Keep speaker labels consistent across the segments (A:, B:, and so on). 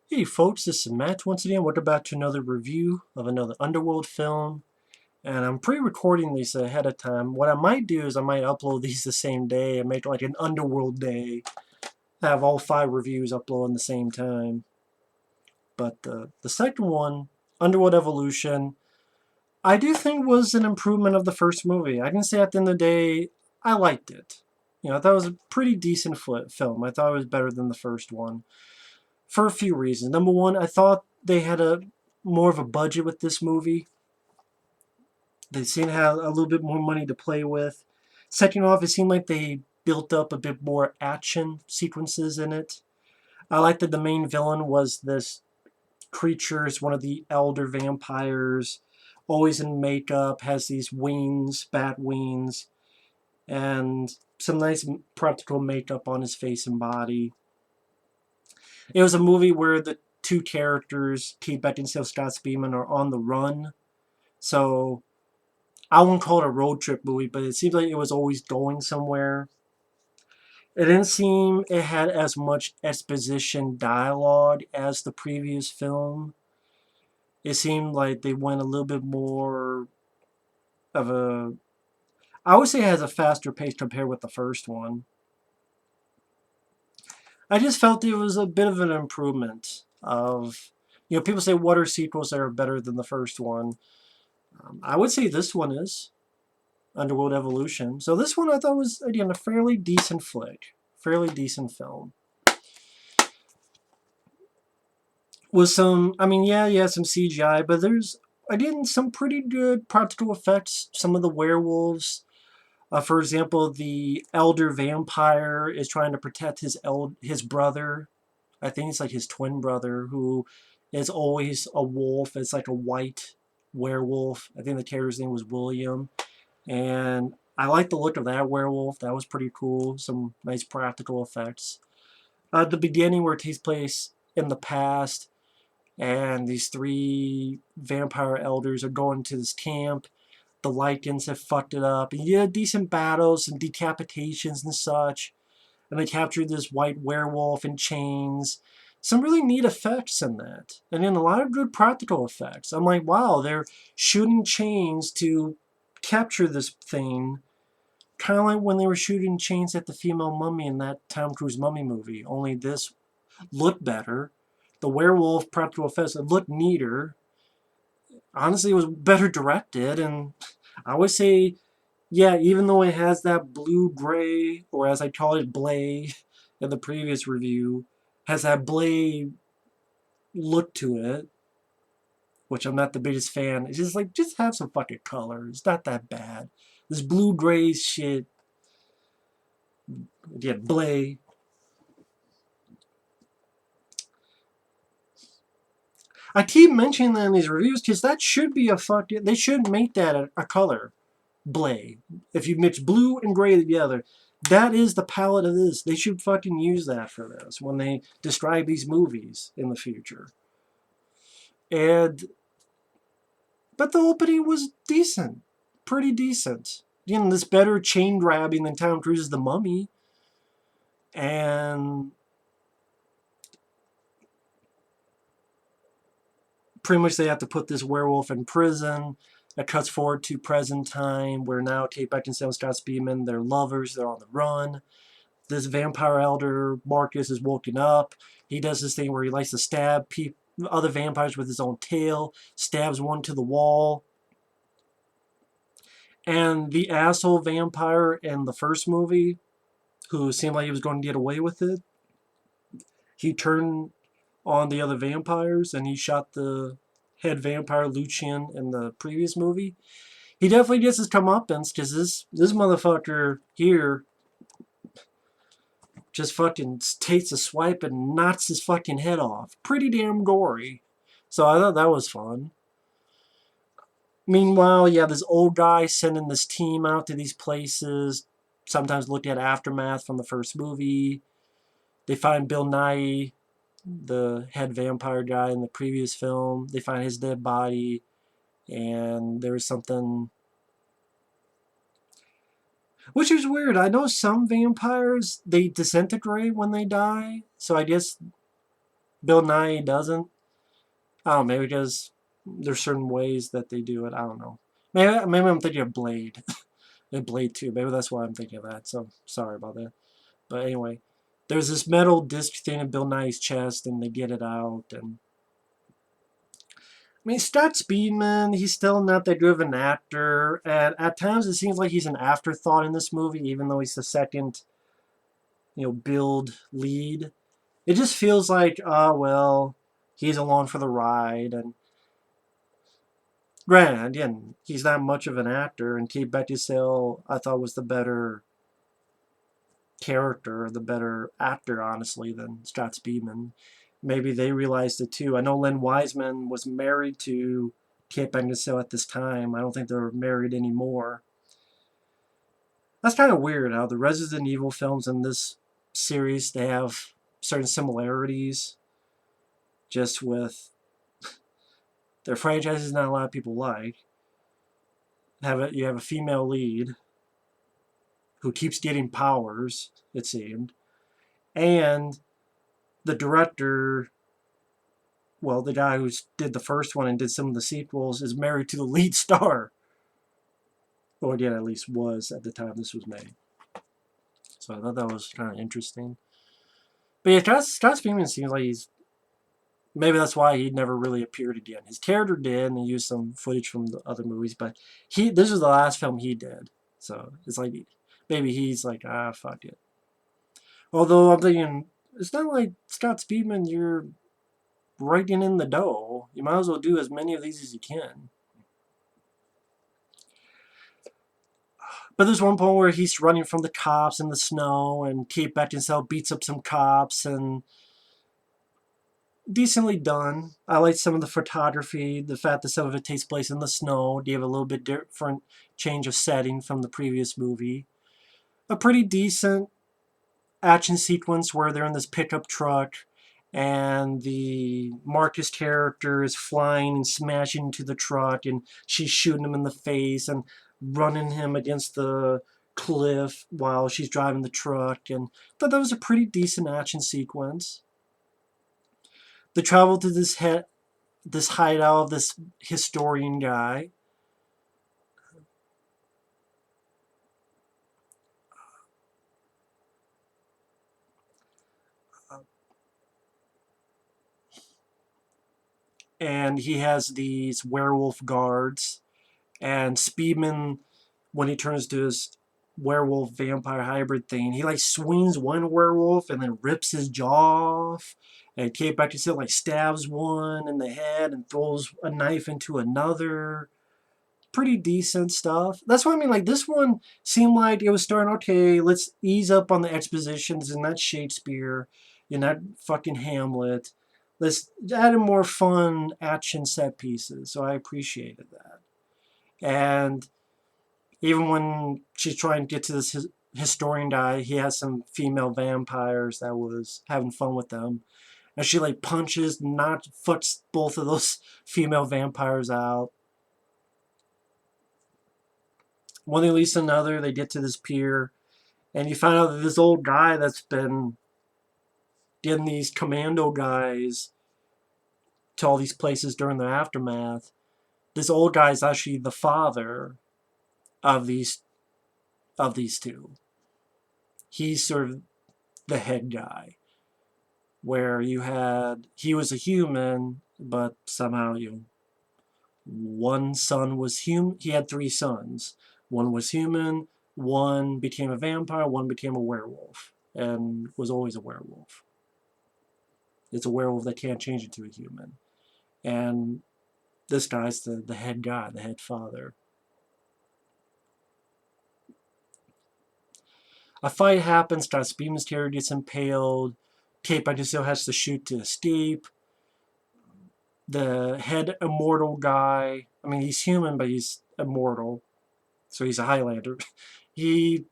A: Hey folks, this is Matt once again. We're about to another review of another Underworld film. And I'm pre-recording these ahead of time. What I might do is I might upload these the same day and make like an Underworld day. Have all 5 reviews upload at the same time. But the second one, Underworld Evolution, I do think was an improvement of the first movie. I can say at the end of the day, I liked it. I thought it was a pretty decent film. I thought it was better than the first one. For a few reasons. Number one, I thought they had a more of a budget with this movie. They seemed to have a little bit more money to play with. Second off, it seemed like they built up a bit more action sequences in it. I liked that the main villain was this creature, is one of the elder vampires, always in makeup, has these wings, bat wings, and some nice practical makeup on his face and body. It was a movie where the two characters, Kate Beckinsale, Scott Speedman, are on the run. So I won't call it a road trip movie, but it seems like it was always going somewhere. It didn't seem it had as much exposition dialogue as the previous film. It seemed like they went a little bit more of a. I would say it has a faster pace compared with the first one. I just felt it was a bit of an improvement of. People say what are sequels that are better than the first one. I would say this one is Underworld Evolution. So this one I thought was, again, a fairly decent flick. Fairly decent film. With some, I mean, yeah, some CGI, but there's, again, some pretty good practical effects. Some of the werewolves. For example, the elder vampire is trying to protect his brother. I think it's like his twin brother, who is always a wolf. It's like a white werewolf. I think the character's name was William. And I like the look of that werewolf. That was pretty cool. Some nice practical effects. The beginning where it takes place in the past, and these 3 vampire elders are going to this camp. The Lycans have fucked it up. And you had decent battles and decapitations and such. And they captured this white werewolf in chains. Some really neat effects in that. And then a lot of good practical effects. I'm like, wow, they're shooting chains to capture this thing. Kind of like when they were shooting chains at the female mummy in that Tom Cruise mummy movie. Only this looked better. The werewolf practical effects looked neater. Honestly, it was better directed. And I would say, yeah, even though it has that blue-gray, or as I call it, blay, in the previous review, has that blay look to it, which I'm not the biggest fan. It's just like, just have some fucking color. It's not that bad. This blue-gray shit, yeah, blay. I keep mentioning that in these reviews because that should be a fucking. They should make that a color, blay. If you mix blue and gray together, that is the palette of this. They should fucking use that for this when they describe these movies in the future. And but the opening was decent, pretty decent. This better chain grabbing than Tom Cruise's The Mummy, and pretty much they have to put this werewolf in prison. It cuts forward to present time, where now Kate Beckinsale and Scott Speedman, they're lovers, they're on the run. This vampire elder, Marcus, is woken up. He does this thing where he likes to stab other vampires with his own tail, stabs one to the wall. And the asshole vampire in the first movie, who seemed like he was going to get away with it, he turned on the other vampires and he shot the head vampire Lucian in the previous movie. He definitely gets his comeuppance because this motherfucker here just fucking takes a swipe and knocks his fucking head off. Pretty damn gory. So I thought that was fun. Meanwhile, yeah, this old guy sending this team out to these places, sometimes look at aftermath from the first movie. They find Bill Nye, the head vampire guy in the previous film. They find his dead body, and there's something. Which is weird. I know some vampires, they disintegrate when they die, so I guess Bill Nye doesn't. I don't know, maybe because there's certain ways that they do it. I don't know. Maybe I'm thinking of Blade. And Blade 2. Maybe that's why I'm thinking of that. So sorry about that. But anyway, there's this metal disc thing in Bill Nye's chest, and they get it out. And I mean, Scott Speedman, he's still not that good of an actor. And at times, it seems like he's an afterthought in this movie, even though he's the second, build lead. It just feels like, well, he's along for the ride. And granted, again, he's not much of an actor, and Kate Beckinsale, I thought, was the better character, the better actor, honestly, than Scott Speedman. Maybe they realized it too. I know Len Wiseman was married to Kate Beckinsale at this time. I don't think they're married anymore. That's kind of weird how the Resident Evil films in this series, they have certain similarities just with their franchises not a lot of people like. You have a female lead who keeps getting powers, it seemed, and the director, well, the guy who did the first one and did some of the sequels, is married to the lead star. Or again, at least was at the time this was made. So I thought that was kind of interesting. But yeah, Scott Speedman seems like he's, maybe that's why he never really appeared again. His character did, and he used some footage from the other movies, but this was the last film he did. So it's like, maybe he's like, fuck it. Although I'm thinking, it's not like Scott Speedman, you're raking in the dough. You might as well do as many of these as you can. But there's one point where he's running from the cops in the snow, and Kate Beckinsale beats up some cops, and decently done. I like some of the photography, the fact that some of it takes place in the snow gave a little bit different change of setting from the previous movie. A pretty decent action sequence where they're in this pickup truck, and the Marcus character is flying and smashing into the truck, and she's shooting him in the face and running him against the cliff while she's driving the truck. And I thought that was a pretty decent action sequence. They travel to this hideout of this historian guy. And he has these werewolf guards. And Speedman, when he turns to his werewolf vampire hybrid thing, he like swings one werewolf and then rips his jaw off. And Kate Beckinsale like stabs one in the head and throws a knife into another. Pretty decent stuff. That's what I mean. Like, this one seemed like it was starting, okay, let's ease up on the expositions in that Shakespeare, in that fucking Hamlet. Let's add in more fun action set pieces. So I appreciated that. And even when she's trying to get to this historian guy, he has some female vampires that was having fun with them. And she like punches, fucks both of those female vampires out. One thing leads to another, they get to this pier, and you find out that this old guy that's been getting these commando guys to all these places during the aftermath, this old guy is actually the father of these two. He's sort of the head guy, where he was a human, but somehow one son was human. He had three sons. One was human, one became a vampire, one became a werewolf, and was always a werewolf. It's a werewolf that can't change into a human. And this guy's the head guy, the head father. A fight happens, Scott Speedman's character gets impaled, Kate Beckinsale has to shoot to escape. The head immortal guy, I mean, he's human, but he's immortal, so he's a Highlander. He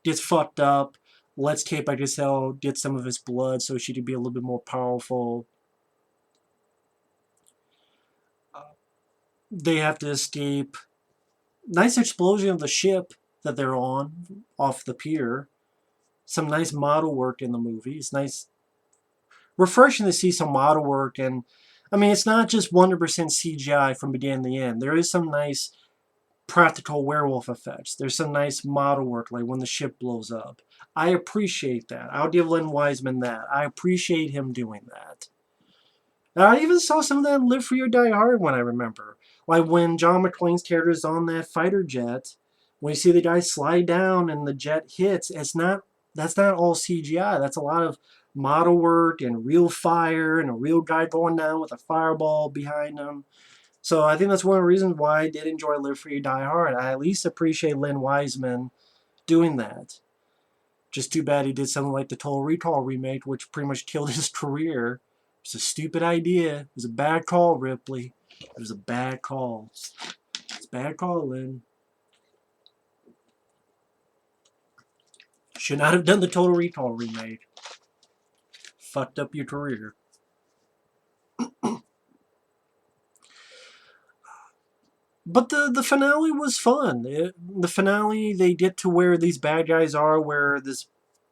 A: gets fucked up, lets Kate Beckinsale get some of his blood so she could be a little bit more powerful. They have to escape. Nice explosion of the ship that they're on off the pier. Some nice model work in the movie. It's nice. refreshing to see some model work. And I mean, it's not just 100% CGI from beginning to end. There is some nice practical werewolf effects. There's some nice model work, like when the ship blows up. I appreciate that. I'll give Len Wiseman that. I appreciate him doing that. And I even saw some of that in Live Free or Die Hard when I remember. Like when John McClane's character is on that fighter jet, when you see the guy slide down and the jet hits, that's not all CGI. That's a lot of model work and real fire and a real guy going down with a fireball behind him. So I think that's one of the reasons why I did enjoy Live Free or Die Hard. I at least appreciate Len Wiseman doing that. Just too bad he did something like the Total Recall remake, which pretty much killed his career. It's a stupid idea. It was a bad call, Ripley. It was a bad call. It's a bad call, Lynn. Should not have done the Total Recall remake. Fucked up your career. But the finale was fun. The finale, they get to where these bad guys are, where this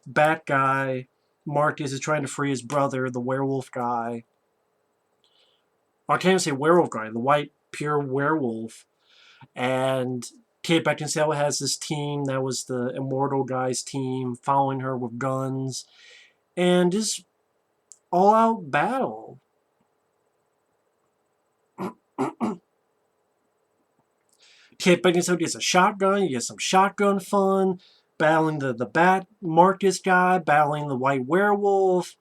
A: bad guy, Marcus, is trying to free his brother, the werewolf guy. I can't even say werewolf guy, the white, pure werewolf. And Kate Beckinsale has this team that was the Immortal Guys team, following her with guns. And just all-out battle. Kate Beckinsale gets a shotgun. You get some shotgun fun. Battling the Bat Marcus guy. Battling the white werewolf.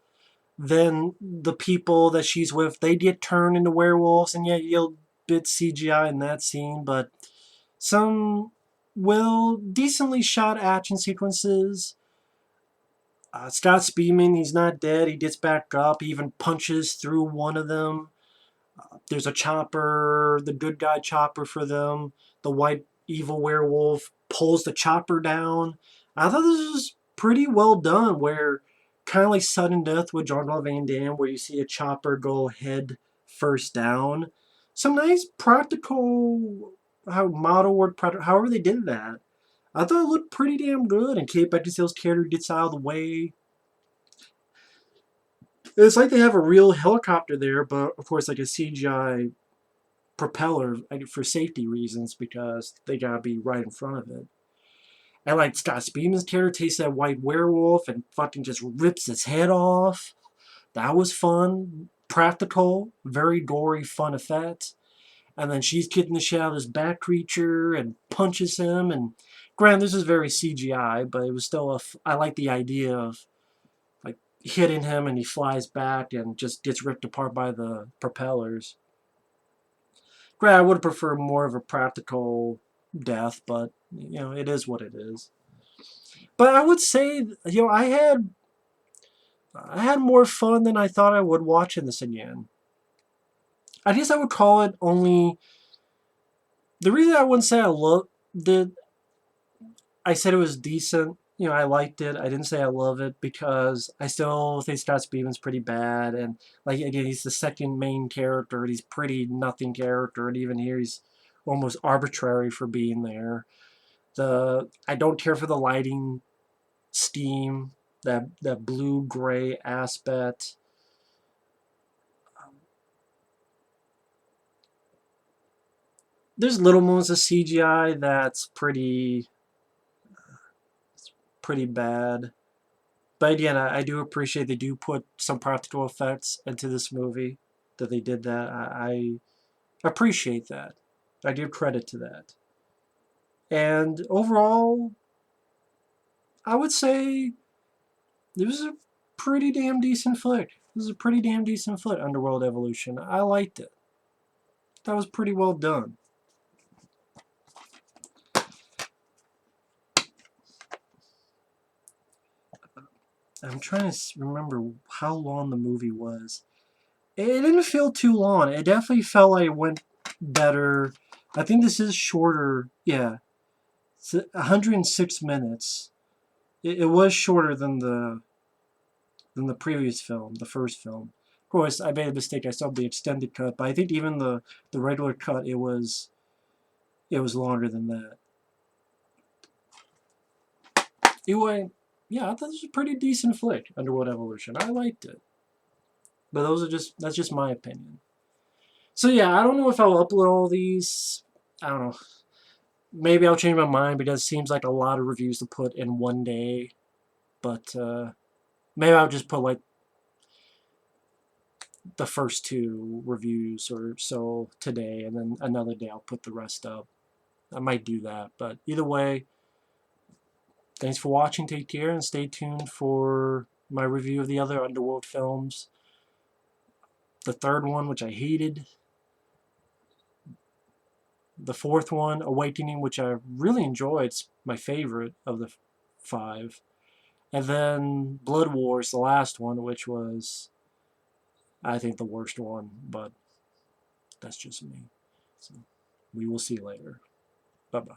A: Then the people that she's with, they get turned into werewolves. And yeah, you'll bit CGI in that scene. But some, well, decently shot action sequences. Scott Speedman, he's not dead. He gets back up. He even punches through one of them. There's a chopper, the good guy chopper for them. The white evil werewolf pulls the chopper down. I thought this was pretty well done, where kind of like sudden death with Jean-Claude Van Damme, where you see a chopper go head first down. Some nice practical, model work, however they did that. I thought it looked pretty damn good, and Kate Beckinsale's character gets out of the way. It's like they have a real helicopter there, but of course like a CGI propeller for safety reasons, because they gotta be right in front of it. And like Scott Speedman's character takes that white werewolf and fucking just rips its head off. That was fun, practical, very gory, fun effect. And then she's kicking the shit out of this bat creature and punches him. And granted, this is very CGI, but it was still I like the idea of like hitting him and he flies back and just gets ripped apart by the propellers. Granted, I would prefer more of a practical death, but you know, it is what it is. But I would say, you know, I had more fun than I thought I would watching this again. I guess I would call it only. The reason I wouldn't say I loved it, I said it was decent. You know, I liked it. I didn't say I love it because I still think Scott Speedman's pretty bad. And, like, again, he's the second main character. And he's pretty nothing character. And even here, he's almost arbitrary for being there. I don't care for the lighting scheme, that blue-gray aspect. There's little moments of CGI that's pretty bad. But again, I do appreciate they do put some practical effects into this movie. That they did that. I appreciate that. I give credit to that. And overall, I would say it was a pretty damn decent flick. This is a pretty damn decent flick, Underworld Evolution. I liked it. That was pretty well done. I'm trying to remember how long the movie was. It didn't feel too long. It definitely felt like it went better. I think this is shorter. Yeah, it's 106 minutes. It was shorter than the previous film, the first film. Of course, I made a mistake. I saw the extended cut, but I think even the regular cut, it was longer than that. Anyway, yeah, I thought this was a pretty decent flick, Underworld Evolution. I liked it. But that's just my opinion. So yeah, I don't know if I'll upload all these. I don't know. Maybe I'll change my mind because it seems like a lot of reviews to put in one day. But maybe I'll just put like the first two reviews or so today, and then another day I'll put the rest up. I might do that, but either way, thanks for watching, take care, and stay tuned for my review of the other Underworld films. The third one, which I hated. The fourth one, Awakening, which I really enjoyed. It's my favorite of the five. And then Blood Wars, the last one, which was, I think, the worst one, but that's just me. So we will see later. Bye-bye.